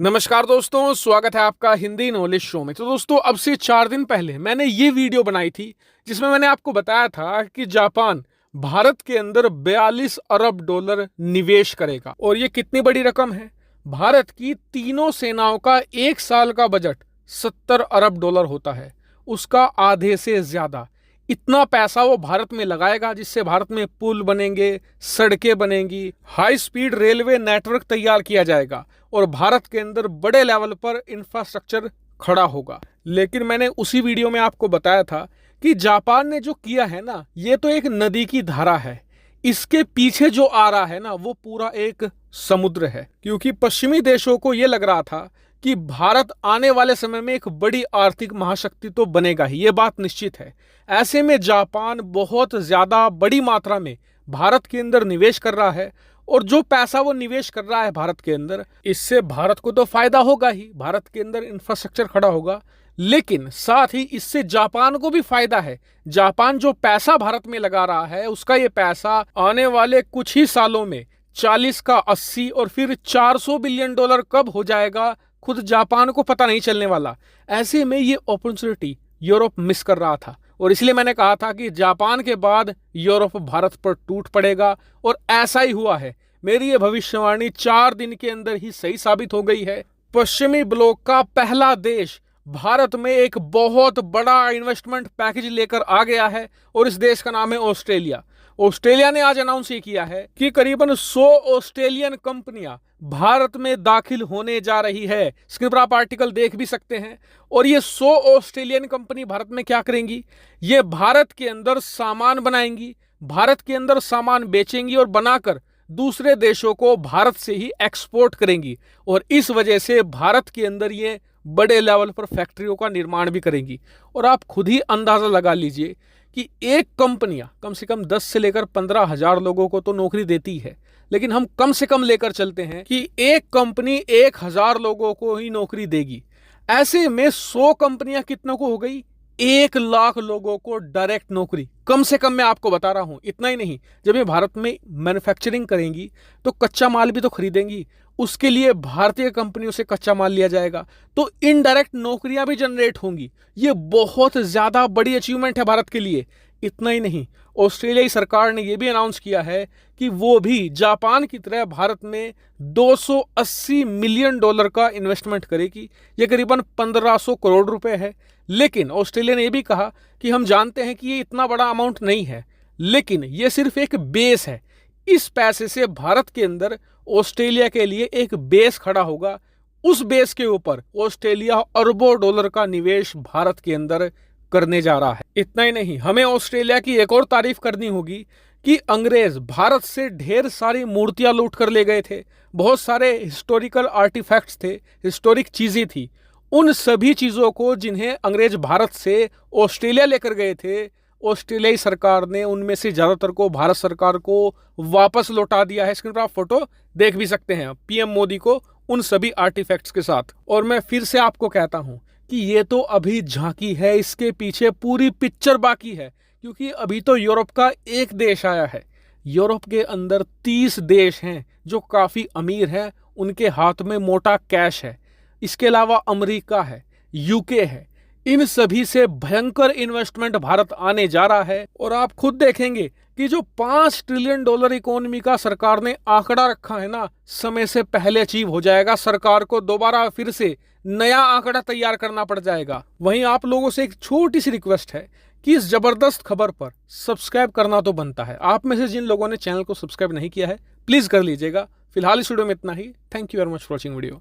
नमस्कार दोस्तों, स्वागत है आपका हिंदी नॉलेज शो में। तो दोस्तों, अब से 4 दिन पहले मैंने ये वीडियो बनाई थी जिसमें मैंने आपको बताया था कि जापान भारत के अंदर 42 अरब डॉलर निवेश करेगा। और ये कितनी बड़ी रकम है। भारत की तीनों सेनाओं का एक साल का बजट 70 अरब डॉलर होता है, उसका आधे से ज्यादा। इतना पैसा वो भारत में लगाएगा जिससे भारत में पुल बनेंगे, सड़कें बनेंगी, हाई स्पीड रेलवे नेटवर्क तैयार किया जाएगा और भारत के अंदर बड़े लेवल पर इंफ्रास्ट्रक्चर खड़ा होगा। लेकिन मैंने उसी वीडियो में आपको बताया था कि जापान ने जो किया है ना, ये तो एक नदी की धारा है, इसके पीछे जो आ रहा है ना वो पूरा एक समुद्र है। क्योंकि पश्चिमी देशों को ये लग रहा था कि भारत आने वाले समय में एक बड़ी आर्थिक महाशक्ति तो बनेगा ही, ये बात निश्चित है। ऐसे में जापान बहुत ज्यादा बड़ी मात्रा में भारत के अंदर निवेश कर रहा है और जो पैसा वो निवेश कर रहा है भारत के अंदर, इससे भारत को तो फायदा होगा ही, भारत के अंदर इंफ्रास्ट्रक्चर खड़ा होगा, लेकिन साथ ही इससे जापान को भी फायदा है। जापान जो पैसा भारत में लगा रहा है उसका ये पैसा आने वाले कुछ ही सालों में 40 का 80 और फिर 400 बिलियन डॉलर कब हो जाएगा खुद जापान को पता नहीं चलने वाला। ऐसे में ये अपॉर्चुनिटी यूरोप मिस कर रहा था और इसलिए मैंने कहा था कि जापान के बाद यूरोप भारत पर टूट पड़ेगा और ऐसा ही हुआ है। मेरी ये भविष्यवाणी 4 दिन के अंदर ही सही साबित हो गई है। पश्चिमी ब्लॉक का पहला देश भारत में एक बहुत बड़ा इन्वेस्टमेंट पैकेज लेकर आ गया है और इस देश का नाम है ऑस्ट्रेलिया। ऑस्ट्रेलिया ने आज अनाउंस ये किया है कि करीबन 100 ऑस्ट्रेलियन कंपनियां भारत में दाखिल होने जा रही है। स्क्रीन पर आप आर्टिकल देख भी सकते हैं। और ये 100 ऑस्ट्रेलियन कंपनी भारत में क्या करेंगी, ये भारत के अंदर सामान बनाएंगी, भारत के अंदर सामान बेचेंगी और बनाकर दूसरे देशों को भारत से ही एक्सपोर्ट करेंगी। और इस वजह से भारत के अंदर ये बड़े लेवल पर फैक्ट्रियों का निर्माण भी करेंगी। और आप खुद ही अंदाजा लगा लीजिए कि एक कंपनियां कम से कम 10 से लेकर 15 हजार लोगों को तो नौकरी देती है, लेकिन हम कम से कम लेकर चलते हैं कि एक कंपनी 1000 लोगों को ही नौकरी देगी। ऐसे में 100 कंपनियां कितनों को हो गई, 1 लाख लोगों को डायरेक्ट नौकरी। कम से कम मैं आपको बता रहा हूं। इतना ही नहीं, जब ये भारत में मैन्युफैक्चरिंग करेंगी तो कच्चा माल भी तो खरीदेंगी, उसके लिए भारतीय कंपनियों से कच्चा माल लिया जाएगा, तो इनडायरेक्ट नौकरियां भी जनरेट होंगी। ये बहुत ज्यादा बड़ी अचीवमेंट है भारत के लिए। इतना ही नहीं, ऑस्ट्रेलियाई सरकार ने यह भी अनाउंस किया है कि वो भी जापान की तरह भारत में 280 मिलियन डॉलर का इन्वेस्टमेंट करेगी। यह करीबन 1500 करोड़ रुपए है। लेकिन ऑस्ट्रेलिया ने यह भी कहा कि हम जानते हैं कि ये इतना बड़ा अमाउंट नहीं है, लेकिन ये सिर्फ एक बेस है। इस पैसे से भारत के अंदर ऑस्ट्रेलिया के लिए एक बेस खड़ा होगा। उस बेस के ऊपर ऑस्ट्रेलिया अरबों डॉलर का निवेश भारत के अंदर करने जा रहा है। इतना ही नहीं, हमें ऑस्ट्रेलिया की एक और तारीफ करनी होगी कि अंग्रेज भारत से ढेर सारी मूर्तियां लूट कर ले गए थे। बहुत सारे हिस्टोरिकल आर्टिफैक्ट्स थे, हिस्टोरिक चीजें थी। उन सभी चीजों को जिन्हें अंग्रेज भारत से ऑस्ट्रेलिया लेकर गए थे, ऑस्ट्रेलियाई सरकार ने उनमें से ज्यादातर को भारत सरकार को वापस लौटा दिया है। स्क्रीन पर आप फोटो देख भी सकते हैं पीएम मोदी को उन सभी आर्टिफैक्ट्स के साथ। और मैं फिर से आपको कहता हूं कि ये तो अभी झांकी है, इसके पीछे पूरी पिक्चर बाकी है। क्योंकि अभी तो यूरोप का एक देश आया है, यूरोप के अंदर 30 देश हैं जो काफी अमीर हैं, उनके हाथ में मोटा कैश है। इसके अलावा अमेरिका है, यूके है, इन सभी से भयंकर इन्वेस्टमेंट भारत आने जा रहा है। और आप खुद देखेंगे कि जो 5 ट्रिलियन डॉलर इकोनॉमी का सरकार ने आंकड़ा रखा है ना, समय से पहले अचीव हो जाएगा। सरकार को दोबारा फिर से नया आंकड़ा तैयार करना पड़ जाएगा। वहीं आप लोगों से एक छोटी सी रिक्वेस्ट है कि इस जबरदस्त खबर पर सब्सक्राइब करना तो बनता है। आप में से जिन लोगों ने चैनल को सब्सक्राइब नहीं किया है, प्लीज कर लीजिएगा। फिलहाल इस वीडियो में इतना ही। Thank you very much for watching video.